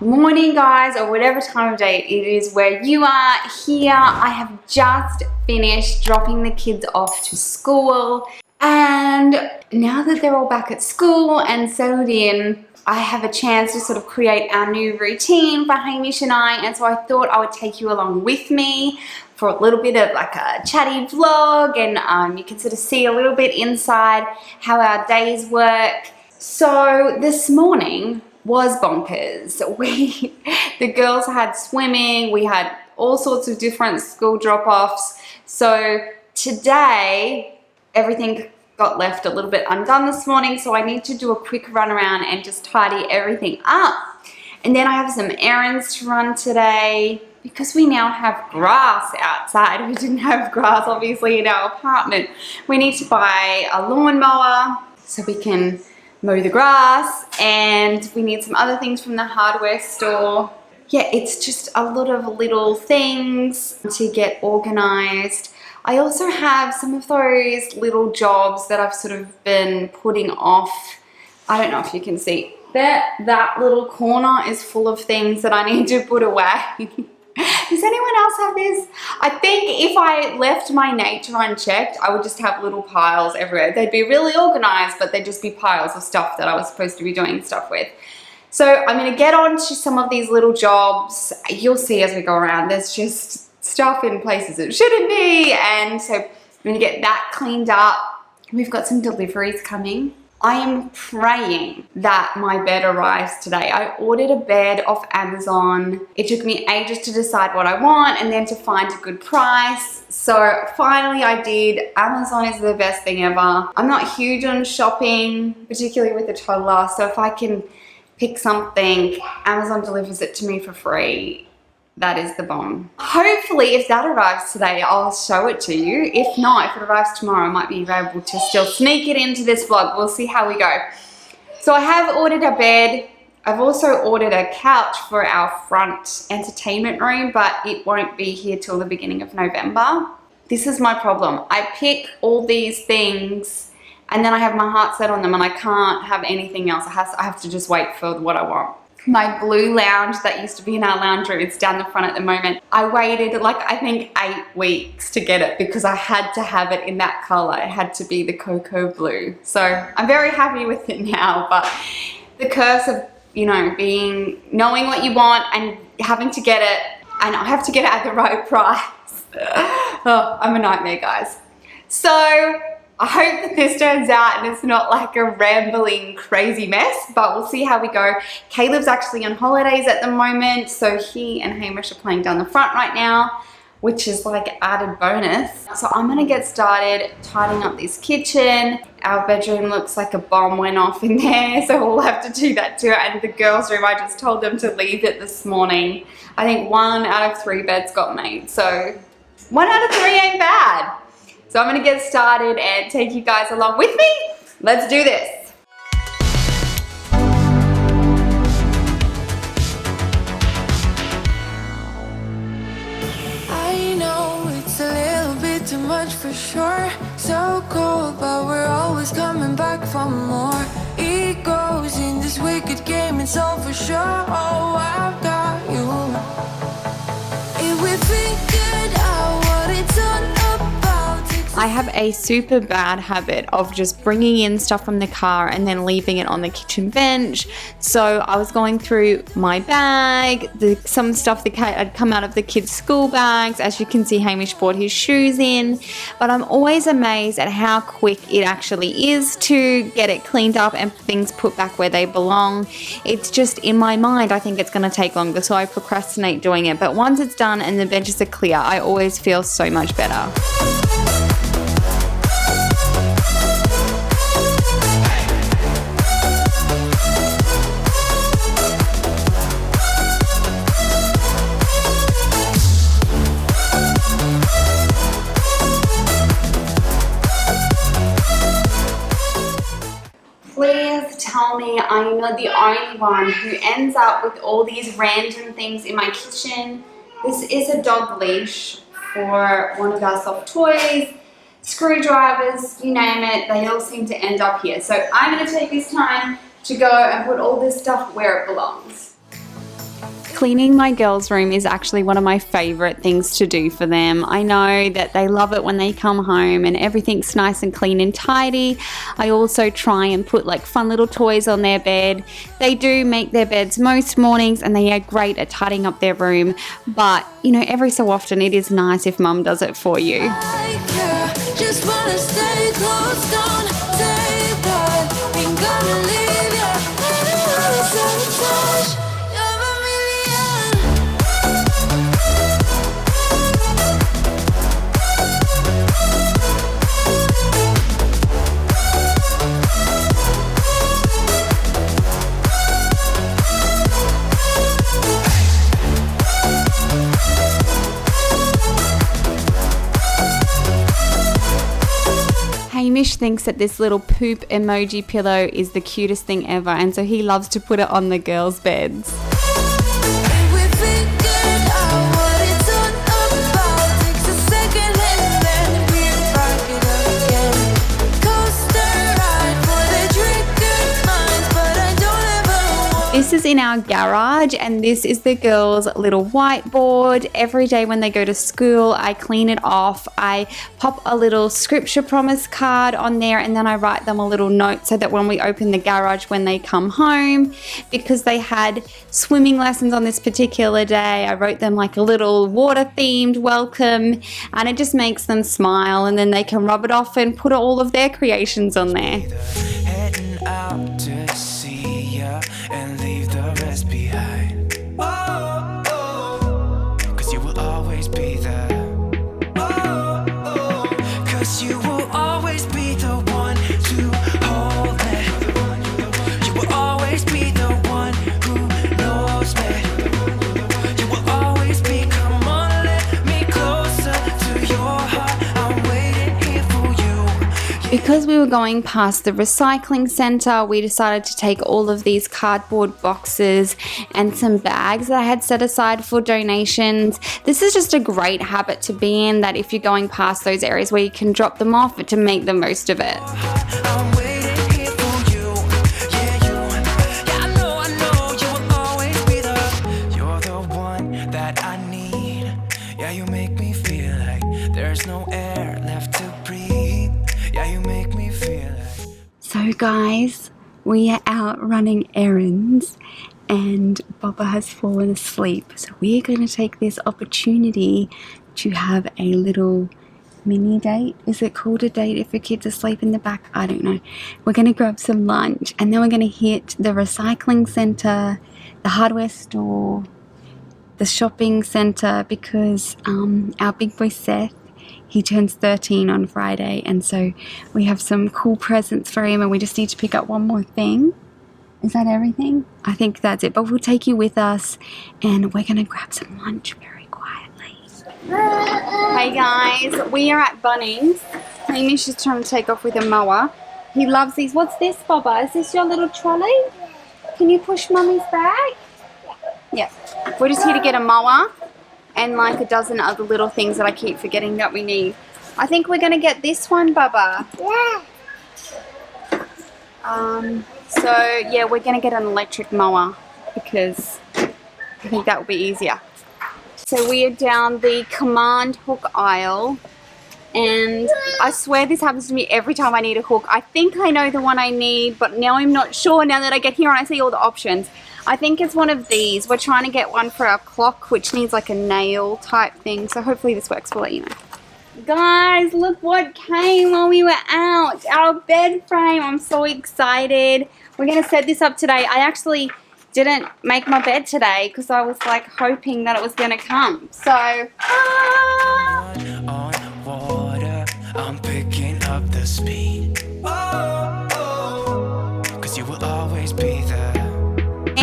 morning, guys, or whatever time of day it is where you are. Here I have just finished dropping the kids off to school, and now that they're all back at school and settled in, I have a chance to sort of create our new routine for Hamish and I, and so I thought I would take you along with me for a little bit of like a chatty vlog, and you can sort of see a little bit inside how our days work. So this morning was bonkers. The girls had swimming, we had all sorts of different school drop-offs. So today, everything got left a little bit undone this morning, so I need to do a quick run around and just tidy everything up. And then I have some errands to run today because we now have grass outside. We didn't have grass, obviously, in our apartment. We need to buy a lawnmower so we can mow the grass, and we need some other things from the hardware store. Yeah, it's just a lot of little things to get organized. I also have some of those little jobs that I've sort of been putting off. I don't know if you can see that little corner is full of things that I need to put away. Does anyone else have this? I think if I left my nature unchecked, I would just have little piles everywhere. They'd be really organized, but they'd just be piles of stuff that I was supposed to be doing stuff with. So I'm going to get on to some of these little jobs. You'll see as we go around, there's just stuff in places it shouldn't be. And so I'm going to get that cleaned up. We've got some deliveries coming. I am praying that my bed arrives today. I ordered a bed off Amazon. It took me ages to decide what I want and then to find a good price. So finally I did. Amazon is the best thing ever. I'm not huge on shopping, particularly with a toddler. So if I can pick something, Amazon delivers it to me for free. That is the bomb. Hopefully, if that arrives today, I'll show it to you. If not, if it arrives tomorrow, I might be able to still sneak it into this vlog. We'll see how we go. So I have ordered a bed. I've also ordered a couch for our front entertainment room, but it won't be here till the beginning of November. This is my problem. I pick all these things and then I have my heart set on them and I can't have anything else. I have to just wait for what I want. My blue lounge that used to be in our lounge room, it's down the front at the moment. I waited like I think 8 weeks to get it because I had to have it in that color. It had to be the cocoa blue. So I'm very happy with it now, but the curse of, you know, knowing what you want and having to get it, and I have to get it at the right price. Oh, I'm a nightmare, guys. So I hope that this turns out and it's not like a rambling crazy mess, but we'll see how we go. Caleb's actually on holidays at the moment, so he and Hamish are playing down the front right now, which is like added bonus. So I'm gonna get started tidying up this kitchen. Our bedroom looks like a bomb went off in there, so we'll have to do that too. And the girls' room, I just told them to leave it this morning. I think 1 out of 3 beds got made, so 1 out of 3 ain't bad. So I'm gonna get started and take you guys along with me. Let's do this. I know it's a little bit too much for sure. So cold, but we're always coming back for more. It goes in this wicked game, it's all for sure. Oh, I've got you. If we figured out what it's all about. I have a super bad habit of just bringing in stuff from the car and then leaving it on the kitchen bench. So I was going through my bag, some stuff that had come out of the kids' school bags. As you can see, Hamish brought his shoes in, but I'm always amazed at how quick it actually is to get it cleaned up and things put back where they belong. It's just in my mind, I think it's going to take longer, so I procrastinate doing it. But once it's done and the benches are clear, I always feel so much better. Please tell me I'm not the only one who ends up with all these random things in my kitchen. This is a dog leash for one of our soft toys, screwdrivers, you name it, they all seem to end up here. So I'm going to take this time to go and put all this stuff where it belongs. Cleaning my girls' room is actually one of my favorite things to do for them. I know that they love it when they come home and everything's nice and clean and tidy. I also try and put like fun little toys on their bed. They do make their beds most mornings and they are great at tidying up their room. But, you know, every so often it is nice if mum does it for you. Just wanna stay close, don't say that. Ain't gonna leave ya. Sabotage. You're a million. Hamish thinks that this little poop emoji pillow is the cutest thing ever, and so he loves to put it on the girls' beds. We figured out what it's all about. Takes a second and then we rock it up again. Coaster ride for the triggered minds, but I don't ever want. This is in our garage, and this is the girls' little whiteboard. Every day when they go to school, I clean it off. I pop a little scripture promise card on there, and then I write them a little note so that when we open the garage when they come home, because they had swimming lessons on this particular day, I wrote them like a little water themed welcome, and it just makes them smile, and then they can rub it off and put all of their creations on there. Heading out to see ya and leave the rest behind. Cause you will always be there. Cause you will always be the one to hold me. You will always be the one who knows me. You will always be, come on, let me closer to your heart. I'm waiting here for you. Because we were going past the recycling center, we decided to take all of these cardboard boxes and some bags that I had set aside for donations. This is just a great habit to be in, that if you're going past those areas where you can drop them off, to make the most of it. I'm waiting here for you. Yeah, I know you will always be you're the one that I need. Yeah, you make me feel like there's no air left to breathe. Yeah, you make me feel like. So guys, we are out running errands and Bubba has fallen asleep. So we're going to take this opportunity to have a little mini date. Is it called a date if your kid's asleep in the back? I don't know. We're going to grab some lunch and then we're going to hit the recycling center, the hardware store, the shopping center, because our big boy Seth, he turns 13 on Friday, and so we have some cool presents for him and we just need to pick up one more thing. Is that everything? I think that's it, but we'll take you with us and we're gonna grab some lunch very quietly. Hey guys, we are at Bunnings. Hamish is trying to take off with a mower. He loves these. What's this, Bubba? Is this your little trolley? Can you push Mummy's bag? Yeah. We're just here to get a mower and like a dozen other little things that I keep forgetting that we need. I think we're gonna get this one, Bubba. Yeah. So yeah, we're gonna get an electric mower because I think that will be easier. So we are down the command hook aisle, and I swear this happens to me every time I need a hook. I think I know the one I need, but now I'm not sure now that I get here and I see all the options. I think it's one of these. We're trying to get one for our clock, which needs like a nail type thing. So hopefully this works. We'll let you know. Guys, look what came while we were out. Our bed frame. I'm so excited. We're going to set this up today. I actually didn't make my bed today because I was like hoping that it was going to come. So, On water, I'm picking up the speed. Cause you will always be there.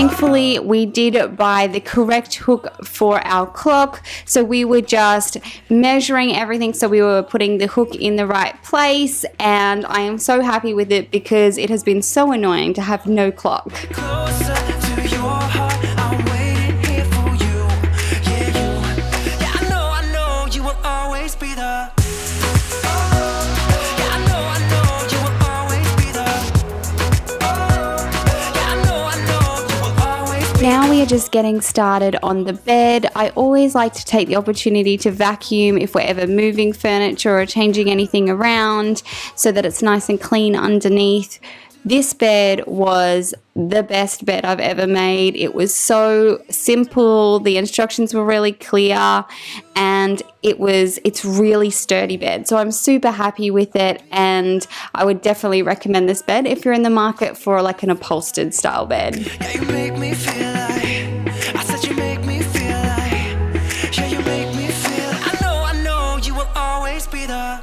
thankfully, we did buy the correct hook for our clock. So we were just measuring everything. So we were putting the hook in the right place. And I am so happy with it because it has been so annoying to have no clock. Closer to your heart, I'm waiting here for you. Yeah, I know you will always be there. now we are just getting started on the bed. I always like to take the opportunity to vacuum if we're ever moving furniture or changing anything around so that it's nice and clean underneath. This bed was the best bed I've ever made. It was so simple, the instructions were really clear, and it's really sturdy bed. So I'm super happy with it, and I would definitely recommend this bed if you're in the market for like an upholstered style bed. Yeah, you make me feel like, I said you make me feel like, yeah, you make me feel, I know, you will always be the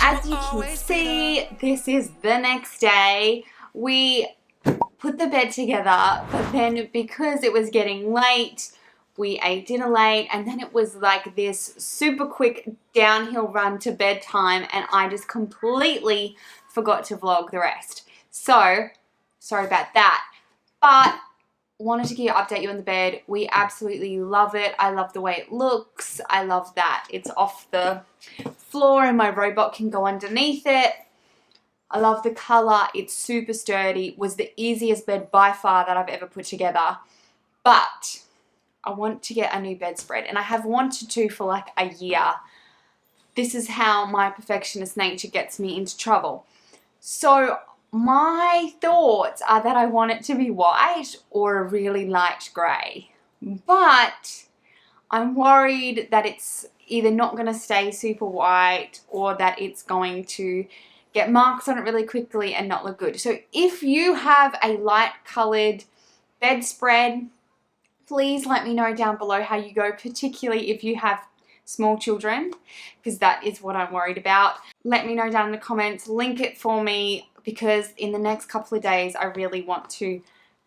as you can see, this is the next day. We put the bed together, but then because it was getting late, we ate dinner late, and then it was like this super quick downhill run to bedtime, and I just completely forgot to vlog the rest. So, sorry about that. But wanted to update you on the bed. We absolutely love it. I love the way it looks. I love that it's off the floor and my robot can go underneath it. I love the color. It's super sturdy. Was the easiest bed by far that I've ever put together. But I want to get a new bedspread, and I have wanted to for like a year. This is how my perfectionist nature gets me into trouble. So my thoughts are that I want it to be white or a really light grey, but I'm worried that it's either not going to stay super white or that it's going to get marks on it really quickly and not look good. So if you have a light coloured bedspread, please let me know down below how you go, particularly if you have small children, because that is what I'm worried about. Let me know down in the comments, link it for me, because in the next couple of days I really want to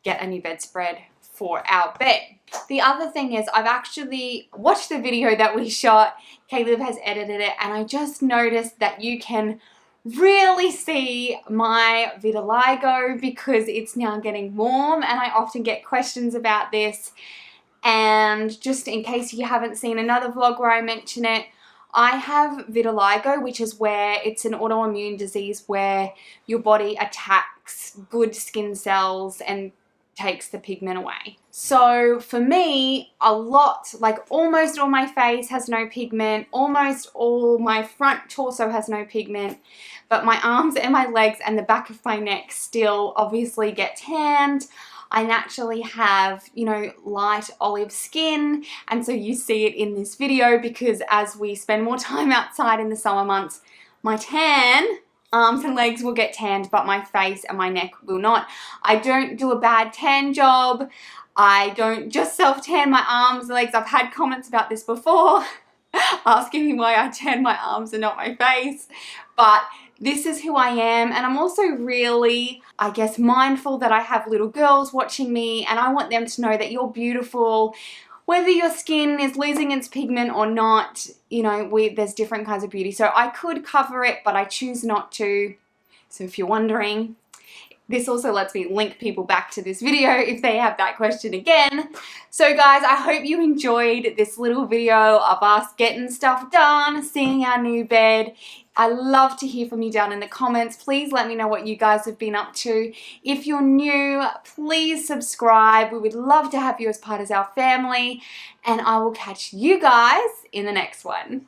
get a new bedspread for our bed. The other thing is I've actually watched the video that we shot. Caleb has edited it, and I just noticed that you can really see my vitiligo because it's now getting warm, and I often get questions about this. And just in case you haven't seen another vlog where I mention it, I have vitiligo, which is where it's an autoimmune disease where your body attacks good skin cells and takes the pigment away. So for me, almost all my face has no pigment, almost all my front torso has no pigment, but my arms and my legs and the back of my neck still obviously get tanned. I naturally have, light olive skin, and so you see it in this video because as we spend more time outside in the summer months, my arms and legs will get tanned, but my face and my neck will not. I don't do a bad tan job. I don't just self-tan my arms and legs. I've had comments about this before, asking me why I tan my arms and not my face, but this is who I am, and I'm also really, mindful that I have little girls watching me, and I want them to know that you're beautiful. Whether your skin is losing its pigment or not, there's different kinds of beauty. So I could cover it, but I choose not to. So if you're wondering, this also lets me link people back to this video if they have that question again. So guys, I hope you enjoyed this little video of us getting stuff done, seeing our new bed. I love to hear from you down in the comments. Please let me know what you guys have been up to. If you're new, please subscribe. We would love to have you as part of our family, and I will catch you guys in the next one.